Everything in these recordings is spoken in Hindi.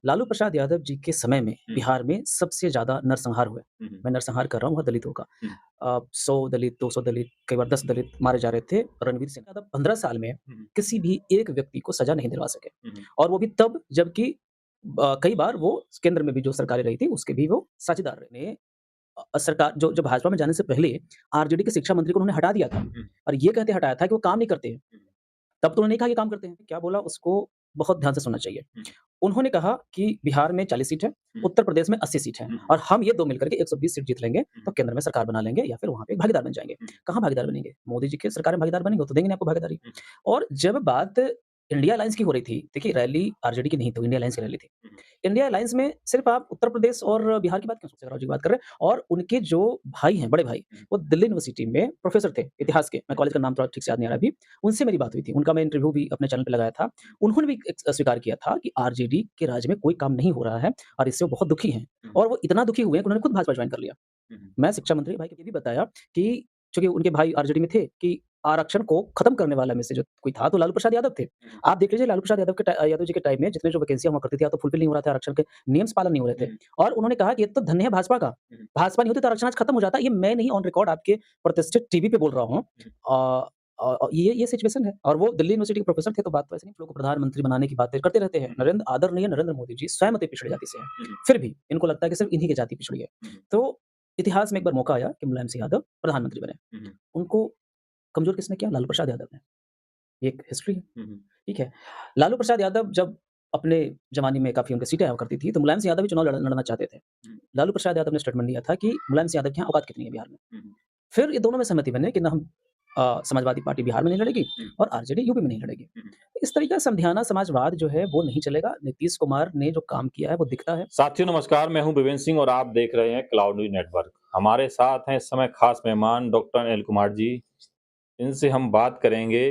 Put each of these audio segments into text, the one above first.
लालू प्रसाद यादव जी के समय में हुँ, बिहार में सबसे ज़्यादा नरसंहार हुए। हुँ, हुँ, मैं नरसंहार कर रहा हूँ वह दलितों का। हुँ, 100 दलित, 200 दलित, कई बार 10 दलित मारे जा रहे थे। रणवीर सिंह यादव 15 साल में हुँ, किसी भी एक व्यक्ति को सज़ा नहीं दिलवा सके हुँ, हुँ, और वो भी तब जबकि कई बार वो केंद्र में भी जो सरकारें रही थी उसके भी वो साझेदार रहे। ने सरकार जो जो भाजपा में जाने से पहले आरजेडी के शिक्षा मंत्री को उन्होंने हटा दिया था हुँ, और ये कहते हटाया था कि वो काम नहीं करते हैं। हुँ, तब तो उन्होंने नहीं कहा ये काम करते हैं। क्या बोला उसको बहुत ध्यान से सुनना चाहिए। हुँ, उन्होंने कहा कि बिहार में 40 सीट है, हुँ, उत्तर प्रदेश में 80 सीट है हुँ, और हम ये 2 मिलकर के 120 सीट जीत लेंगे, हुँ, तो केंद्र में सरकार बना लेंगे या फिर वहाँ पे भागीदार बन जाएँगे। हुँ, कहाँ भागीदार बनेंगे? मोदी जी की सरकार में भागीदार बनेंगे, वो तो देंगे नहीं आपको भागीदारी। हुँ, और जब बात इंडिया अलायंस की हो रही थी, देखिए रैली आरजेडी की नहीं थी, इंडिया अलायंस की रैली थी। हुँ, इंडिया अलायंस में सिर्फ आप उत्तर प्रदेश और बिहार की बात क्यों शेखर राव जी की बात कर रहे हैं और उनके जो भाई हैं, बड़े भाई, हुँ, वो दिल्ली यूनिवर्सिटी में प्रोफ़ेसर थे इतिहास के, मैं कॉलेज का नाम थोड़ा ठीक से याद नहीं आ रहा अभी, उनसे मेरी बात हुई थी। उनका मैं इंटरव्यू भी अपने चैनल पे लगाया था। उन्होंने भी स्वीकार किया था कि आरजेडी के राज में कोई काम नहीं हो रहा है और इससे वो बहुत दुखी हैं हुँ, और वो इतना दुखी हुए हैं कि उन्होंने खुद भाजपा जॉइन कर लिया। हुँ, हुँ, मैं शिक्षा मंत्री भाई को ये भी बताया कि चूँकि उनके भाई आरजेडी में थे कि आरक्षण को खत्म करने वाला में से जो कोई था तो लालू प्रसाद यादव थे। हुँ, आप देख लीजिए लालू प्रसाद यादव के यादव जी के टाइम में जितने जो वैकेंसियाँ हुआ करती थी या तो फुलफिल नहीं हो रहा था आरक्षण के नियम्स पालन नहीं हो रहे थे। हुँ, और उन्होंने कहा कि ये तो धन्य है भाजपा का। हुँ, भाजपा नहीं होती तो आरक्षण आज खत्म हो जाता। ये मैं नहीं ऑन रिकॉर्ड आपके प्रतिष्ठित टीवी पे बोल रहा हूँ। हुँ, ये सिचुएशन है और वो दिल्ली यूनिवर्सिटी के प्रोफेसर थे तो बात तो ऐसे नहीं लोग को प्रधानमंत्री बनाने की बातें करते रहते हैं। नरेंद्र आदरणीय नरेंद्र मोदी जी स्वयं अति पिछड़ी जाति से हैं। हुँ, फिर भी इनको लगता है कि सिर्फ इन्हीं की जाति पिछड़ी है। हुँ, हुँ, तो इतिहास में एक बार मौका आया कि मुलायम सिंह यादव प्रधानमंत्री बने। हुँ, उनको कमज़ोर किसने किया? लालू प्रसाद यादव ने। ये एक हिस्ट्री है, हुँ, हुँ, ठीक है? लालू प्रसाद यादव जब अपने ज़माने में काफ़ी उनकी सीटें आया करती थी, तो मुलायम सिंह यादव भी चुनाव लड़ना चाहते थे। हुँ, लालू प्रसाद यादव ने स्टेटमेंट दिया था कि मुलायम सिंह यादव के यहाँ औकात कितनी है बिहार में। हुँ, फिर ये दोनों में सहमति बनी कि ना हम समाजवादी पार्टी बिहार में नहीं लड़ेगी हुँ, और आरजेडी यूपी में नहीं लड़ेगी। हुँ। इस तरीके का समधियाना समाजवाद जो है वो नहीं चलेगा। नीतीश कुमार ने जो काम किया है वो दिखता है। साथियों नमस्कार, मैं हूं बिपिन सिंह और आप देख रहे हैं क्लाउड न्यूज़ नेटवर्क। हमारे साथ हैं इस समय खास मेहमान डॉक्टर अनिल कुमार जी। इनसे हम बात करेंगे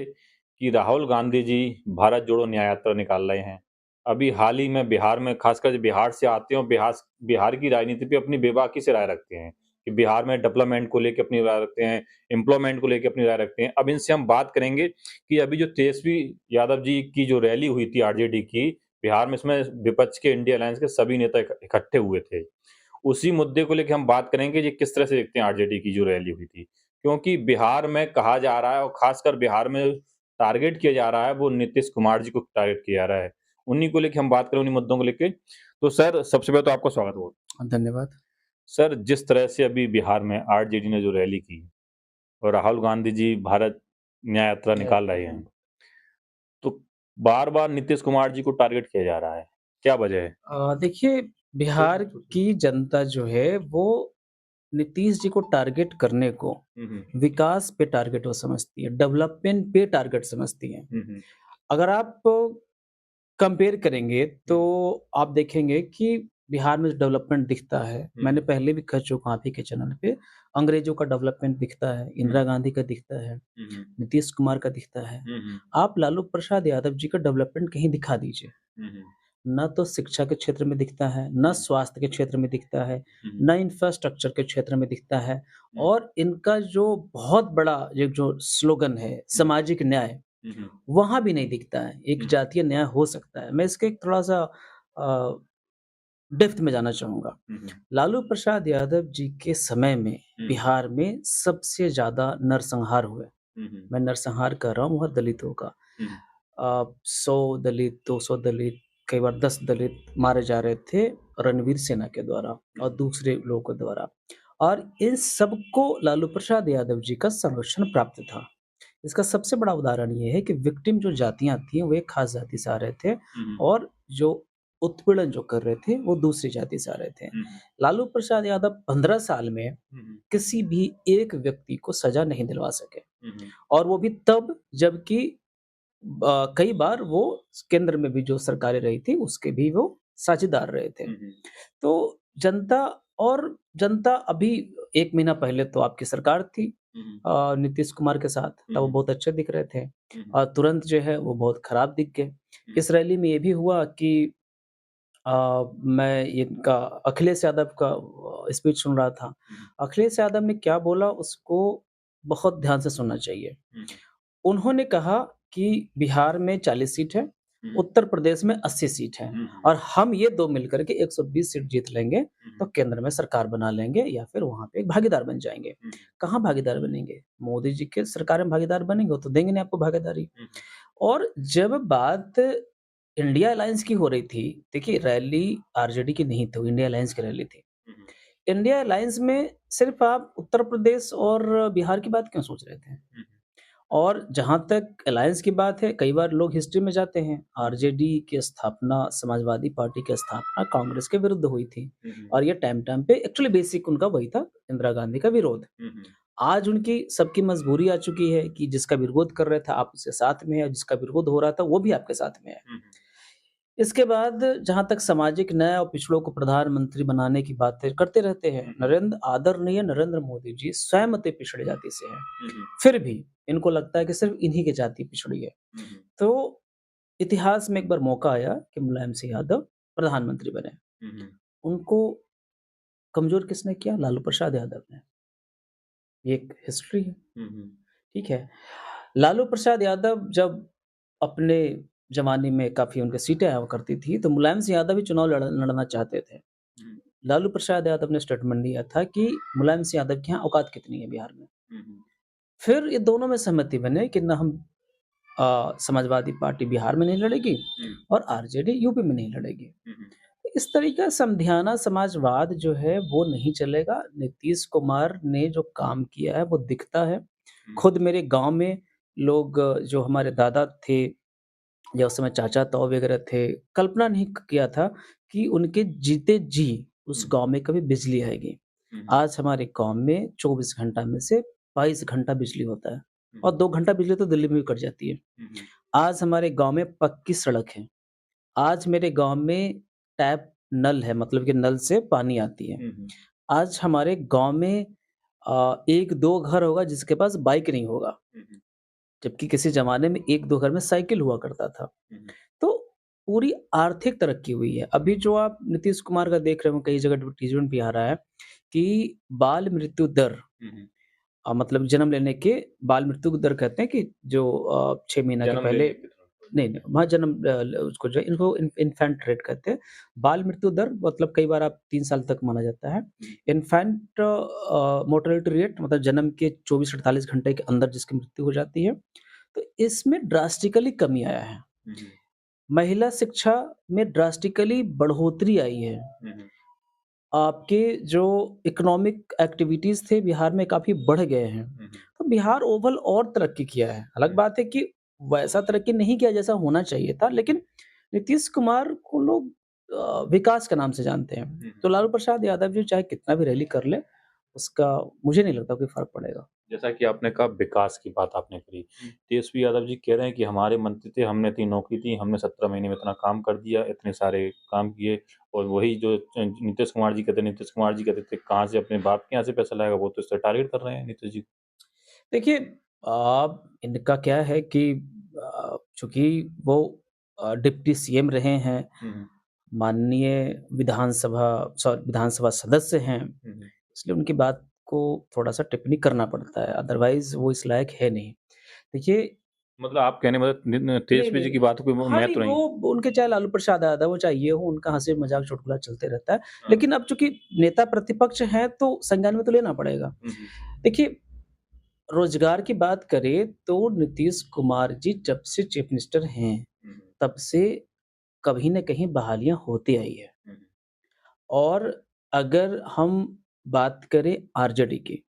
कि राहुल गांधी जी भारत जोड़ो न्याय यात्रा निकाल रहे हैं। अभी हाल ही में बिहार में खासकर जो बिहार से आते हैं और बिहार की राजनीति पे अपनी बेबाकी से राय रखते हैं कि बिहार में डेवलपमेंट को लेके अपनी राय रखते हैं, एम्प्लॉयमेंट को लेके अपनी राय रखते हैं। अब इनसे हम बात करेंगे कि अभी जो तेजस्वी यादव जी की जो रैली हुई थी आरजेडी की बिहार में, इसमें विपक्ष के इंडिया अलायंस के सभी नेता इकट्ठे हुए थे। उसी मुद्दे को लेके हम बात करेंगे कि किस तरह से देखते हैं आरजेडी की जो रैली हुई थी। क्योंकि बिहार में कहा जा रहा है और खासकर बिहार में टारगेट किया जा रहा है वो नीतीश कुमार जी को टारगेट किया जा रहा है। उन्हीं को लेके हम बात करें, उन्हीं मुद्दों को लेके। तो सर सबसे पहले तो आपका स्वागत हो। धन्यवाद। सर जिस तरह से अभी बिहार में आरजेडी ने जो रैली की और राहुल गांधी जी भारत न्याय यात्रा निकाल रहे हैं, तो बार-बार नीतीश कुमार जी को टारगेट किया जा रहा है। क्या वजह है? देखिए बिहार की जनता जो है वो नीतीश जी को टारगेट करने को हुँ, हुँ। विकास पे टारगेट वो समझती है, डेवलपमेंट पे टारगेट समझती है। हुँ, हुँ। अगर आप कंपेयर करेंगे तो हुँ, आप देखेंगे कि बिहार में जो डेवलपमेंट दिखता है, हुँ, मैंने हुँ, पहले भी कह चुका आप ही के चैनल पे, अंग्रेज़ों का डेवलपमेंट दिखता है, हुँ, इंदिरा गांधी का दिखता है, हुँ, हुँ, नीतीश कुमार का दिखता है। हुँ, हुँ, आप लालू प्रसाद यादव जी का डेवलपमेंट कहीं दिखा दीजिए। हुँ, हुँ, ना तो शिक्षा के क्षेत्र में दिखता है, ना हुँ, स्वास्थ्य के क्षेत्र में दिखता है, हुँ, ना इंफ्रास्ट्रक्चर के क्षेत्र में दिखता है हुँ, और इनका जो बहुत बड़ा ये जो स्लोगन है, हुँ, सामाजिक न्याय, हुँ, हुँ, वहाँ भी नहीं दिखता है। एक हुँ, जातीय न्याय हो सकता है। मैं इसके एक थोड़ा-सा अ, डेप्थ में जाना चाहूँगा। हुँ, हुँ, लालू प्रसाद यादव जी के समय में हुँ, बिहार में सबसे ज़्यादा नरसंहार हुए। हुँ, हुँ, मैं नरसंहार कर रहा हूँ वह दलितों का। हुँ, 100 दलित, 200 दलित, कई बार 10 दलित मारे जा रहे थे रणवीर सेना के द्वारा और दूसरे लोगों के द्वारा और इन सबको लालू प्रसाद यादव जी का संरक्षण प्राप्त था। इसका सबसे बड़ा उदाहरण ये है कि विक्टिम जो जातियाँ थीं, वो एक खास जाति से आ रहे थे हुँ, और जो उत्पीड़न जो कर रहे थे, वो दूसरी जाति से आ रहे थे। हुँ, हुँ, लालू प्रसाद यादव 15 साल में हुँ, किसी भी एक व्यक्ति को सज़ा नहीं दिलवा सके हुँ, हुँ, और वो भी तब जबकि कई बार वो केंद्र में भी जो सरकारें रही थी, उसके भी वो साझेदार रहे थे। हुँ, हुँ, तो जनता अभी 1 महीना पहले तो आपकी सरकार थी हुँ, नीतीश कुमार के साथ, तब वो हुँ, बहुत अच्छे दिख रहे थे हुँ, और तुरंत जो है वो बहुत खराब दिख गए। हुँ, इस रैली में ये भी हुआ कि मैं इनका अखिलेश यादव का स्पीच सुन रहा था। हुँ, अखिलेश यादव ने क्या बोला उसको बहुत ध्यान से सुनना चाहिए। हुँ, उन्होंने कहा कि बिहार में 40 सीट है, उत्तर प्रदेश में 80 सीट हैं और हम ये 2 मिलकर के 120 सीट जीत लेंगे, तो केंद्र में सरकार बना लेंगे या फिर वहाँ पे एक भागीदार बन जाएँगे। कहाँ भागीदार बनेंगे? मोदी जी के सरकार में भागीदार बनेंगे, वो तो देंगे नहीं आपको भागीदारी। और जब बात इंडिया अलायंस की हो रही थी, देखिए रैली आरजेडी की नहीं थी, वो इंडिया अलायंस की रैली थी। इंडिया अलायंस में सिर्फ़ आप उत्तर प्रदेश और बिहार की बात क्यों सोच रहे थे? और जहाँ तक अलायंस की बात है, कई बार लोग हिस्ट्री में जाते हैं। आरजेडी की स्थापना, समाजवादी पार्टी की स्थापना कांग्रेस के विरुद्ध हुई थी और ये टाइम-टाइम पे एक्चुअली बेसिक उनका वही था, इंदिरा गांधी का विरोध। आज उनकी सबकी मजबूरी आ चुकी है कि जिसका विरोध कर रहे थे आप उसके साथ में है, जिसका विरोध हो रहा था वो भी आपके साथ में है। इसके बाद जहाँ तक सामाजिक न्याय और पिछड़ों को प्रधानमंत्री बनाने की बातें करते रहते हैं। आदरणीय नरेंद्र मोदी जी स्वयं अति पिछड़ी जाति से हैं। फिर भी इनको लगता है कि सिर्फ इन्हीं की जाति पिछड़ी है। तो इतिहास में एक बार मौका आया कि मुलायम सिंह यादव प्रधानमंत्री बने। उनको कमज़ोर किसने किया? लालू प्रसाद यादव ने। ये एक हिस्ट्री है, ठीक है? लालू प्रसाद यादव जब अपने ज़माने में काफ़ी उनकी सीटें आया करती थी, तो मुलायम सिंह यादव भी चुनाव लड़ना चाहते थे। लालू प्रसाद यादव ने स्टेटमेंट दिया था कि मुलायम सिंह यादव के यहाँ औकात कितनी है बिहार में। फिर ये दोनों में सहमति बने कि ना हम समाजवादी पार्टी बिहार में नहीं लड़ेगी और आरजेडी यूपी में नहीं लड़ेगी। इस तरीका समधियाना समाजवाद जो है वो नहीं चलेगा। नीतीश कुमार ने जो काम किया है वो दिखता है। खुद मेरे गाँव में लोग जो हमारे दादा थे या उस समय चाचा ताऊ वगैरह थे, कल्पना नहीं किया था कि उनके जीते जी उस गाँव में कभी बिजली आएगी। आज हमारे गाँव में 24 घंटा में से 22 घंटा बिजली होता है और 2 घंटा बिजली तो दिल्ली में भी कट जाती है। आज हमारे गाँव में पक्की सड़क है। आज मेरे गाँव में टैप नल है, मतलब कि नल से पानी आती है। आज हमारे गाँव में 1-2 घर होगा जिसके पास बाइक नहीं होगा, जबकि किसी ज़माने में 1-2 घर में साइकिल हुआ करता था। तो पूरी आर्थिक तरक्की हुई है। अभी जो आप नीतीश कुमार का देख रहे हो, कई जगह एडवर्टाइज़मेंट भी आ रहा है कि बाल मृत्यु दर मतलब जन्म लेने के बाल मृत्यु दर कहते हैं कि जो 6 महीना के जन्म पहले लेने की तरफ। नहीं, वहाँ जन्म उसको जो है इनको इन्फैंट रेट कहते हैं। बाल मृत्यु दर मतलब कई बार आप 3 साल तक माना जाता है। इन्फैंट मोर्टेलिटी रेट मतलब जन्म के 24-48 घंटे के अंदर जिसकी मृत्यु हो जाती है, तो इसमें ड्रास्टिकली कमी आया है। महिला शिक्षा में ड्रास्टिकली बढ़ोतरी आई है। आपके जो इकोनॉमिक एक्टिविटीज़ थे बिहार में काफ़ी बढ़ गए हैं। तो बिहार ओवरऑल और तरक्की किया है। अलग बात है कि वैसा तरक्की नहीं किया जैसा होना चाहिए था, लेकिन नीतीश कुमार को लोग विकास के नाम से जानते हैं। तो लालू प्रसाद यादव जी चाहे कितना भी रैली कर लें, उसका मुझे नहीं लगता कोई फ़र्क पड़ेगा। जैसा कि आपने कहा विकास की बात आपने करी। तेजस्वी यादव जी कह रहे हैं कि हमारे मंत्री थे, हमने इतनी नौकरी दी, हमने 17 महीने में इतना काम कर दिया, इतने सारे काम किए और वही जो नीतीश कुमार जी कहते थे कहाँ से अपने बाप के यहाँ से पैसा लाएगा, वो तो इससे टारगेट कर रहे हैं नीतीश जी। देखिए इनका क्या है कि चूँकि वो डिप्टी सीएम रहे हैं, माननीय विधानसभा सदस्य हैं, इसलिए उनकी बात को थोड़ा-सा टिप्पणी करना पड़ता है, अदरवाइज़ वो इस लायक है नहीं। देखिए मतलब आप कहने मतलब तेजस्वी जी की बातों को वो हाँ, नहीं महत्व नहीं। वो उनके चाहे लालू प्रसाद यादव हो, चाहे ये हो, उनका हँसी-मज़ाक, चुटकुला चलते रहता है। हाँ। लेकिन अब चूँकि नेता प्रतिपक्ष हैं, तो संज्ञान में तो लेना पड़ेगा। देखिए रोजगार की बात करें तो नीतीश कुमार जी जब से चीफ मिनिस्टर हैं, तब से कहीं न कहीं बहालियाँ होती आई है। और अगर हम बात करें आरजेडी की,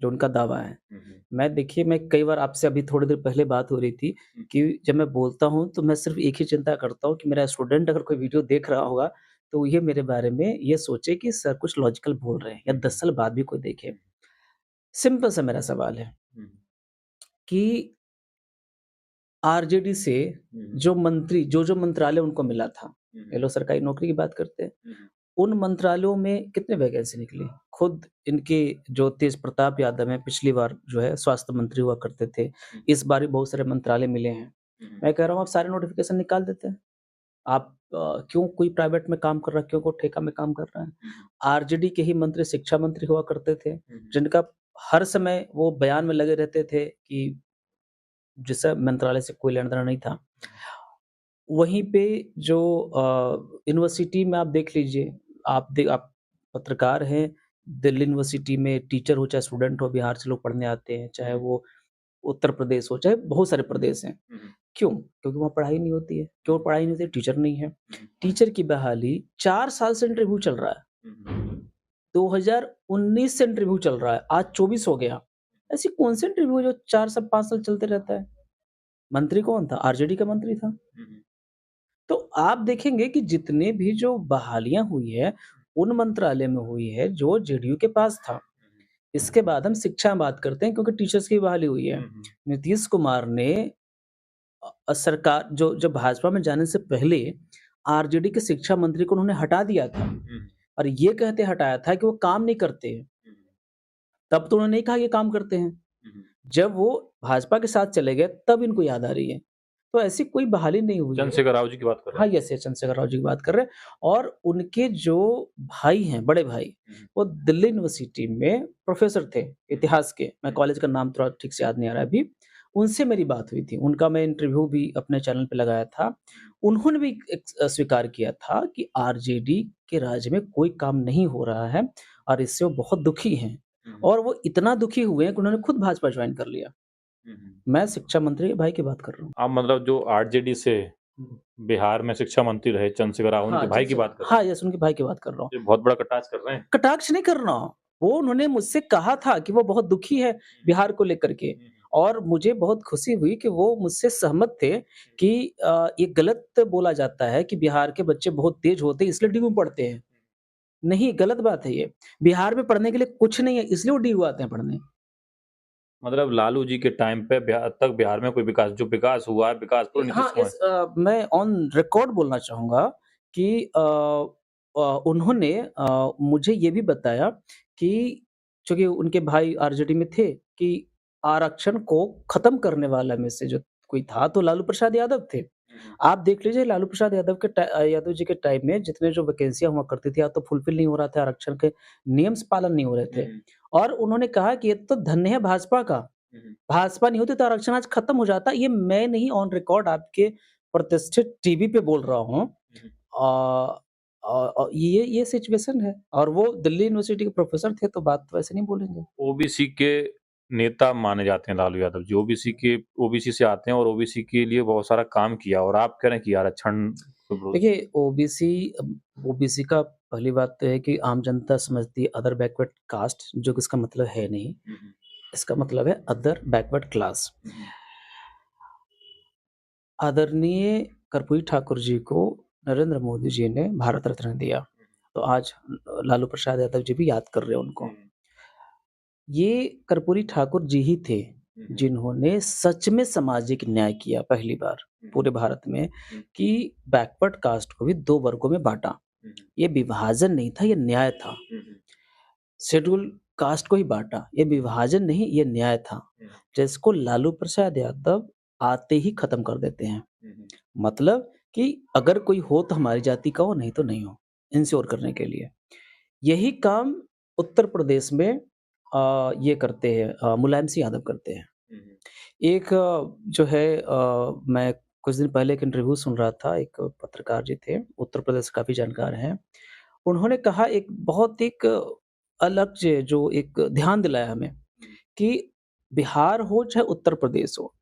जो उनका दावा है, मैं कई बार आपसे अभी थोड़ी देर पहले बात हो रही थी कि जब मैं बोलता हूँ, तो मैं सिर्फ़ एक ही चिंता करता हूँ कि मेरा स्टूडेंट अगर कोई वीडियो देख रहा होगा, तो ये मेरे बारे में ये सोचे कि सर कुछ लॉजिकल बोल रहे हैं या 10 साल बाद भी कोई देखे। सिंपल सा मेरा सवाल है कि आरजेडी से जो मंत्रालय उनको मिला था, ये लोग सरकारी नौकरी की बात करते हैं, उन मंत्रालयों में कितने वैकेंसी निकली? खुद इनके जो तेज प्रताप यादव हैं, पिछली बार जो है स्वास्थ्य मंत्री हुआ करते थे, इस बार भी बहुत सारे मंत्रालय मिले हैं। मैं कह रहा हूँ आप सारे नोटिफ़िकेशन निकाल देते हैं। आप क्यों कोई प्राइवेट में काम कर रहा है, क्यों कोई ठेका में काम कर रहा है? आरजेडी के ही मंत्री शिक्षा मंत्री हुआ करते थे, जिनका हर समय वो बयान में लगे रहते थे कि जिस मंत्रालय से कोई लेना-देना नहीं था। वहीं पे जो यूनिवर्सिटी में आप देख लीजिए, आप पत्रकार हैं, दिल्ली यूनिवर्सिटी में टीचर हो चाहे स्टूडेंट हो, बिहार से लोग पढ़ने आते हैं, चाहे वो उत्तर प्रदेश हो, चाहे बहुत सारे प्रदेश हैं। क्यों? क्योंकि वहाँ पढ़ाई नहीं होती है। क्यों पढ़ाई नहीं होती है? टीचर नहीं है। टीचर की बहाली 4 साल से इंटरव्यू चल रहा है। 2019 से इंटरव्यू चल रहा है, आज 24 हो गया। ऐसी कौन-सी इंटरव्यू है जो 4 से 5 साल चलते रहता है? मंत्री कौन था? आरजेडी का मंत्री था। तो आप देखेंगे कि जितने भी जो बहालियाँ हुई है, उन मंत्रालय में हुई है जो जेडीयू के पास था। इसके बाद हम शिक्षा में बात करते हैं क्योंकि टीचर्स की बहाली हुई है। नीतीश कुमार ने सरकार जो जब भाजपा में जाने से पहले आरजेडी के शिक्षा मंत्री को उन्होंने हटा दिया था और ये कहते हटाया था कि वो काम नहीं करते हैं। तब तो उन्होंने नहीं कहा ये काम करते हैं। जब वो भाजपा के साथ चले गए तब इनको याद आ रही है। तो ऐसी कोई बहाली नहीं हुई है। चंद्रशेखर राव जी की बात कर रहे हाँ, हैं। यस, यस, चंद्रशेखर राव जी की बात कर रहे हैं और उनके जो भाई हैं, बड़े भाई, वो दिल्ली यूनिवर्सिटी में प्रोफ़ेसर थे इतिहास के। मैं कॉलेज का नाम थोड़ा ठीक से याद नहीं आ रहा है अभी। उनसे मेरी बात हुई थी। उनका मैं इंटरव्यू भी अपने चैनल पे लगाया था। उन्होंने भी स्वीकार किया था कि आरजेडी के राज में कोई काम नहीं हो रहा है और इससे वो बहुत दुखी हैं और वो इतना दुखी हुए हैं कि उन्होंने खुद भाजपा जॉइन कर लिया। मैं शिक्षा मंत्री के भाई की बात कर रहा हूँ। आप मतलब जो आरजेडी से बिहार में शिक्षा मंत्री रहे चंद्रशेखर राव, उनके भाई की बात कर रहे हाँ, यस, उनके भाई की बात कर रहा हूँ। हैं। ये बहुत बड़ा कटाक्ष कर रहे हैं। कटाक्ष नहीं कर रहा हूँ। वो उन्होंने मुझसे कहा था कि वो बहुत दुखी है बिहार को लेकर के और मुझे बहुत खुशी हुई कि वो मुझसे सहमत थे कि ये गलत बोला जाता है कि बिहार के बच्चे बहुत तेज होते हैं इसलिए डीयू में पढ़ते हैं। नहीं, गलत बात है ये। बिहार में पढ़ने के लिए कुछ नहीं है इसलिए वो डीयू आते हैं पढ़ने। मतलब लालू जी के टाइम पे बिहार में कोई विकास जो विकास हुआ है, विकास पूरा नीतीश हाँ, कुमार। मैं ऑन रिकॉर्ड बोलना चाहूँगा कि उन्होंने मुझे ये भी बताया कि चूँकि उनके भाई आरजेडी में थे कि आरक्षण को ख़त्म करने वाला में से जो कोई था तो लालू प्रसाद यादव थे। आप देख लीजिए लालू प्रसाद यादव जी के टाइम में जितने जो वैकेंसियाँ हुआ करती थी या तो फुलफ़िल नहीं हो रहा था आरक्षण के नियम से पालन नहीं हो रहे थे। और उन्होंने कहा कि ये तो धन्य है भाजपा का। भाजपा नहीं होती तो आरक्षण आज खत्म हो जाता। ये मैं नहीं ऑन रिकॉर्ड आपके प्रतिष्ठित टीवी पे बोल रहा हूँ। ये सिचुएशन है और वो दिल्ली यूनिवर्सिटी के प्रोफ़ेसर थे तो बात तो ऐसे नहीं बोलेंगे। ओबीसी के नेता माने जाते हैं लालू यादव जी। ओबीसी से आते हैं और ओबीसी के लिए बहुत सारा काम किया और आप कह रहे हैं कि आरक्षण के विरोध। देखिए ओबीसी का पहली बात तो है कि आम जनता समझती है अदर बैकवर्ड कास्ट जो कि इसका मतलब है नहीं। इसका मतलब है अदर बैकवर्ड क्लास। आदरणीय कर्पूरी ठाकुर जी को नरेंद्र मोदी जी ने भारत रत्न दिया। तो आज लालू प्रसाद यादव जी भी याद कर रहे हैं उनको। ये कर्पूरी ठाकुर जी ही थे जिन्होंने सच में सामाजिक न्याय किया पहली बार पूरे भारत में कि बैकवर्ड कास्ट को भी 2 वर्गों में बाँटा। ये विभाजन नहीं था, ये न्याय था। शेड्यूल कास्ट को ही बाँटा, ये विभाजन नहीं, ये न्याय था। जिसको लालू प्रसाद यादव आते ही खत्म कर देते हैं। मतलब कि अगर कोई हो तो हमारी जाति का हो, नहीं तो नहीं हो, इंश्योर करने के लिए। यही काम उत्तर प्रदेश में ये करते हैं मुलायम सिंह यादव करते हैं। एक जो है मैं कुछ दिन पहले एक इंटरव्यू सुन रहा था, एक पत्रकार जी थे, उत्तर प्रदेश से काफ़ी जानकार हैं। उन्होंने कहा एक बहुत एक अलग जो एक ध्यान दिलाया हमें कि बिहार हो चाहे उत्तर प्रदेश हो,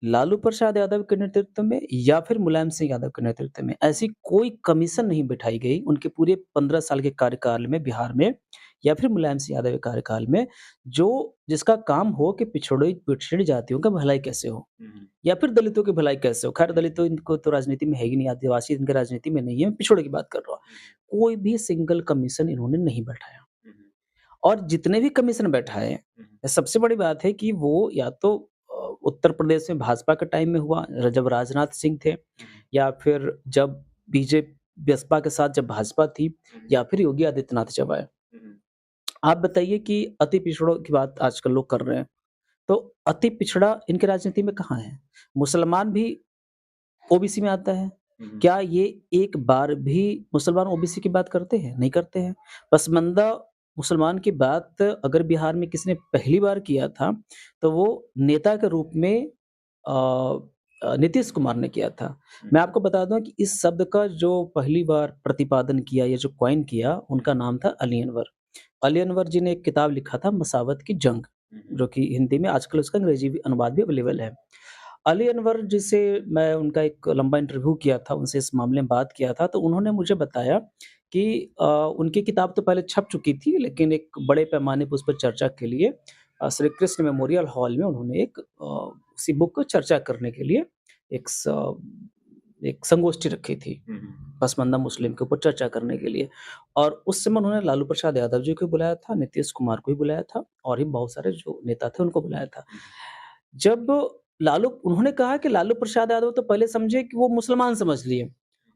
लालू प्रसाद यादव के नेतृत्व में या फिर मुलायम सिंह यादव के नेतृत्व में ऐसी कोई कमीशन नहीं बिठाई गई उनके पूरे 15 साल के कार्यकाल में बिहार में या फिर मुलायम सिंह यादव के कार्यकाल में जो जिसका काम हो कि पिछड़ी जातियों का भलाई कैसे हो या फिर दलितों की भलाई कैसे हो। खैर दलितों इनको तो राजनीति में है ही नहीं, आदिवासी इनके राजनीति में नहीं है, मैं पिछड़ों की बात कर रहा हूँ। कोई भी सिंगल कमीशन इन्होंने नहीं बैठाया और जितने भी कमीशन बैठाए सबसे बड़ी बात है कि वो या तो उत्तर प्रदेश में भाजपा के टाइम में हुआ जब राजनाथ सिंह थे या फिर जब बसपा के साथ जब भाजपा थी या फिर योगी आदित्यनाथ जब आए। आप बताइए कि अति पिछड़ों की बात आजकल लोग कर रहे हैं, तो अति पिछड़ा इनकी राजनीति में कहाँ है? मुसलमान भी ओबीसी में आता है। क्या ये एक बार भी मुसलमान ओबीसी की बात करते हैं? नहीं करते हैं। पसमानदा मुसलमान की बात अगर बिहार में किसी ने पहली बार किया था, तो वो नेता के रूप में नीतीश कुमार ने किया था। मैं आपको बता दूँ कि इस शब्द का जो पहली बार प्रतिपादन किया या जो कॉइन किया, उनका नाम था अली अनवर। अली अनवर जी ने एक किताब लिखा था मसावत की जंग, जो कि हिंदी में आजकल उसका अंग्रेजी भी अनुवाद भी अवेलेबल है। अली अनवर जी से मैं उनका एक लंबा इंटरव्यू किया था, उनसे इस मामले में बात किया था, तो उन्होंने मुझे बताया कि उनकी किताब तो पहले छप चुकी थी, लेकिन एक बड़े पैमाने पे उस पर चर्चा के लिए श्री कृष्ण मेमोरियल हॉल में उन्होंने उसी बुक को चर्चा करने के लिए एक स एक संगोष्ठी रखी थी, पसमानदा मुस्लिम के ऊपर चर्चा करने के लिए। और उस समय उन्होंने लालू प्रसाद यादव जी को बुलाया था, नीतीश कुमार को भी बुलाया था और भी बहुत सारे जो नेता थे उनको बुलाया था। जब उन्होंने कहा कि लालू प्रसाद यादव तो पहले समझे कि वो मुसलमान समझ लिए,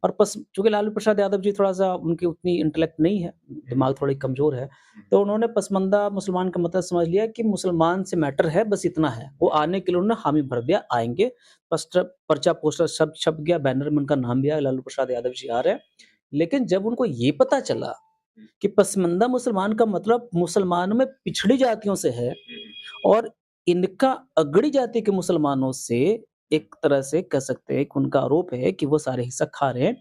और चूँकि लालू प्रसाद यादव जी थोड़ा-सा उनकी उतनी इंटेलेक्ट नहीं है, दिमाग थोड़ी कमज़ोर है, तो उन्होंने पसमानदा मुसलमान का मतलब समझ लिया कि मुसलमान से मैटर है, बस इतना है। वो आने के लिए उन्होंने हामी भर दिया, आएँगे, पर्चा पोस्टर सब छप गया, बैनर में उनका नाम भी आया, लालू प्रसाद यादव जी आ रहे हैं। लेकिन जब उनको ये पता चला कि पसमानदा मुसलमान का मतलब मुसलमानों में पिछड़ी जातियों से है, और इनका अगड़ी जाति के मुसलमानों से एक तरह से कह सकते हैं कि उनका आरोप है कि वो सारे हिस्सा खा रहे हैं,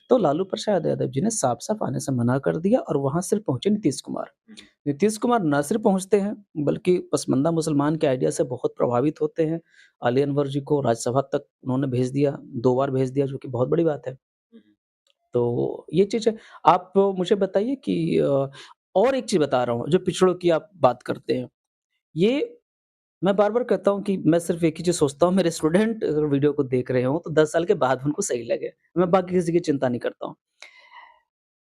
तो लालू प्रसाद यादव जी ने साफ-साफ आने से मना कर दिया और वहाँ सिर्फ पहुँचे नीतीश कुमार। नीतीश कुमार ना सिर्फ पहुँचते हैं, बल्कि पसमानदा मुसलमान के आइडिया से बहुत प्रभावित होते हैं। अली अनवर जी को राज्यसभा तक उन्होंने भेज दिया, 2 बार भेज दिया, जो कि बहुत बड़ी बात है। तो ये चीज़ है। आप मुझे बताइए कि और एक चीज़ बता रहा हूँ, जो पिछड़ों की आप बात करते हैं। ये मैं बार-बार कहता हूँ कि मैं सिर्फ़ एक ही चीज़ सोचता हूँ, मेरे स्टूडेंट अगर वीडियो को देख रहे हों, तो 10 साल के बाद उनको सही लगे। मैं बाकी किसी की चिंता नहीं करता हूँ।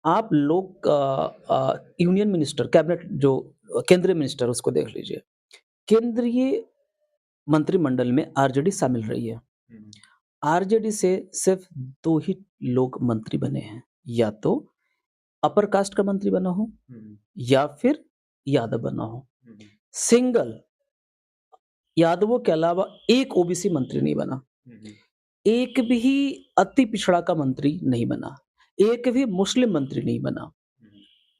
आप लोग यूनियन मिनिस्टर, कैबिनेट जो केंद्रीय मिनिस्टर, उसको देख लीजिए। केंद्रीय मंत्रिमंडल में आरजेडी शामिल रही है। आरजेडी से सिर्फ़ 2 ही लोग मंत्री बने हैं, या तो अपर कास्ट का मंत्री बना हो या फिर यादव बना हो। सिंगल यादवों के अलावा एक ओबीसी मंत्री नहीं बना, एक भी अति पिछड़ा का मंत्री नहीं बना, एक भी मुस्लिम मंत्री नहीं बना।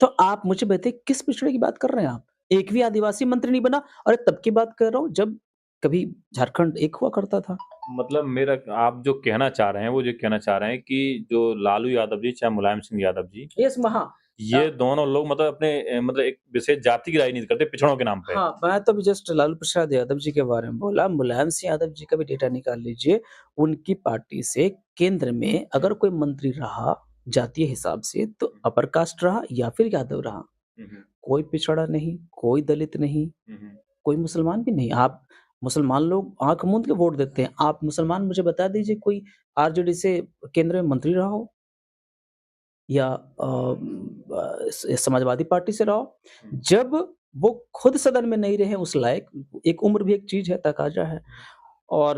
तो आप मुझे बताइए किस पिछड़े की बात कर रहे हैं आप? एक भी आदिवासी मंत्री नहीं बना। अरे तब की बात कर रहा हूँ जब कभी झारखंड एक हुआ करता था। मतलब मेरा आप जो कहना चाह रहे हैं, वो ये कहना चाह रहे हैं कि जो लालू यादव जी, चाहे मुलायम सिंह यादव जी, यस हाँ। ये दोनों लोग मतलब अपने मतलब एक विशेष जाति की राजनीति करते हैं पिछड़ों के नाम पे। हाँ, मैं तो अभी जस्ट लालू प्रसाद यादव जी के बारे में बोला, मुलायम सिंह यादव जी का भी डेटा निकाल लीजिए। उनकी पार्टी से केंद्र में अगर कोई मंत्री रहा जातीय हिसाब से, तो अपर कास्ट रहा या फिर यादव रहा। कोई पिछड़ा नहीं, कोई दलित नहीं, कोई मुसलमान भी नहीं। आप मुसलमान लोग आँख मूंद के वोट देते हैं। आप मुसलमान मुझे बता दीजिए कोई आरजेडी से केंद्र में मंत्री रहा हो या समाजवादी पार्टी से रहा हो। जब वो खुद सदन में नहीं रहे उस लायक, एक उम्र भी एक चीज़ है, तकाज़ा है। और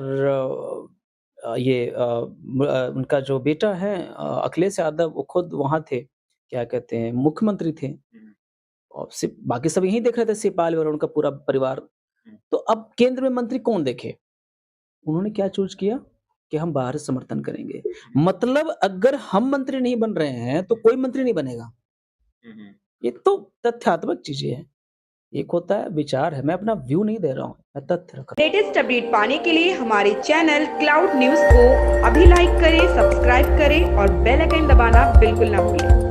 उनका जो बेटा है अखिलेश यादव, वो खुद वहाँ थे, क्या कहते हैं, मुख्यमंत्री थे। और सिर्फ बाकी सब यहीं देख रहे थे, शिवपाल और उनका पूरा परिवार। तो अब केंद्र में मंत्री कौन देखे? उन्होंने क्या चूज़ किया कि हम बाहर से समर्थन करेंगे। मतलब अगर हम मंत्री नहीं बन रहे हैं, तो कोई मंत्री नहीं बनेगा। ये तो तथ्यात्मक चीज़ें हैं। एक होता है विचार है, मैं अपना व्यू नहीं दे रहा हूँ, मैं तथ्य रख रहा हूँ। लेटेस्ट अपडेट पाने के लिए हमारे चैनल क्लाउड न्यूज़ को अभी लाइक करें, सब्सक्राइब करें और बेल आइकन दबाना बिल्कुल ना भूलें।